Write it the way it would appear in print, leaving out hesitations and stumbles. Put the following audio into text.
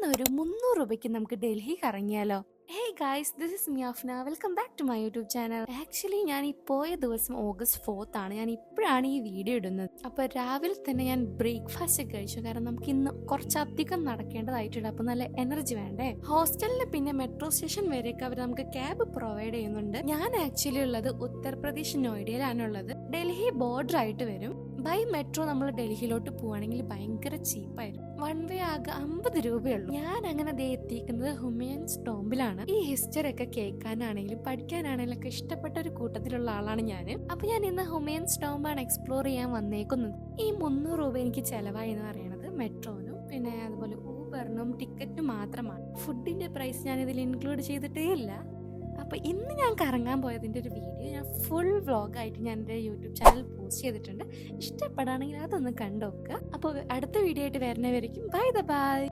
ഇന്നൊരു 300 രൂപയ്ക്ക് നമുക്ക് ഡൽഹി കറങ്ങിയാലോ? Hey guys, this is me Afna. Welcome back to my YouTube channel. Actually ഞാൻ ഈ പോയ ദിവസം August 4th ആണ്. ഞാൻ ഇപ്പോഴാണ് ഈ വീഡിയോ ഇടുന്നത്. അപ്പോൾ രാവിലെ തന്നെ ഞാൻ ബ്രേക്ക്ഫാസ്റ്റ് ഒക്കെ കഴിച്ചു. കാരണം നമുക്ക് ഇന്ന് കുറച്ചധികം നടക്കേണ്ടതായിട്ടുണ്ട്. അപ്പോൾ നല്ല എനർജി വേണ്ടേ. ഹോസ്റ്റലിൽ പിന്നെ മെട്രോ സ്റ്റേഷൻ വരെയൊക്കെ അവർ നമുക്ക് ക്യാബ് പ്രൊവൈഡ് ചെയ്യുന്നുണ്ട്. ഞാൻ ആക്ച്വലി ഉള്ളത് ഉത്തർപ്രദേശ് നോയിഡയിലാണുള്ളത്. ഡൽഹി ബോർഡർ ആയിട്ട് വരും. ബൈ മെട്രോ നമ്മൾ ഡൽഹിയിലോട്ട് പോവുകയാണെങ്കിൽ ഭയങ്കര ചീപ്പായിരുന്നു. വൺ വേ ആകെ 50 രൂപയുള്ളൂ. ഞാൻ അങ്ങനെ എത്തിയിരിക്കുന്നത് ഹുമയൂൺസ് ടോംബിലാണ്. ഈ ഹിസ്റ്ററി ഒക്കെ കേൾക്കാനാണെങ്കിലും പഠിക്കാനാണെങ്കിലും ഒക്കെ ഇഷ്ടപ്പെട്ട ഒരു കൂട്ടത്തിലുള്ള ആളാണ് ഞാൻ. അപ്പൊ ഞാൻ ഇന്ന് ഹുമയൂൺസ് ടോംബാണ് എക്സ്പ്ലോർ ചെയ്യാൻ വന്നേക്കുന്നത്. ഈ 300 രൂപ എനിക്ക് ചെലവായി എന്ന് പറയുന്നത് മെട്രോനും പിന്നെ അതുപോലെ ഊബറിനും ടിക്കറ്റും മാത്രമാണ്. ഫുഡിന്റെ പ്രൈസ് ഞാൻ ഇതിൽ ഇൻക്ലൂഡ് ചെയ്തിട്ടേ ഇല്ല. അപ്പോൾ ഇന്ന് ഞാൻ കറങ്ങാൻ പോയതിൻ്റെ ഒരു വീഡിയോ ഞാൻ ഫുൾ വ്ളോഗായിട്ട് ഞാൻ എൻ്റെ യൂട്യൂബ് ചാനൽ പോസ്റ്റ് ചെയ്തിട്ടുണ്ട്. ഇഷ്ടപ്പെടുകയാണെങ്കിൽ അതൊന്ന് കണ്ടു നോക്കുക. അപ്പോൾ അടുത്ത വീഡിയോ ആയിട്ട് വരുന്നവരേക്കും ബൈ.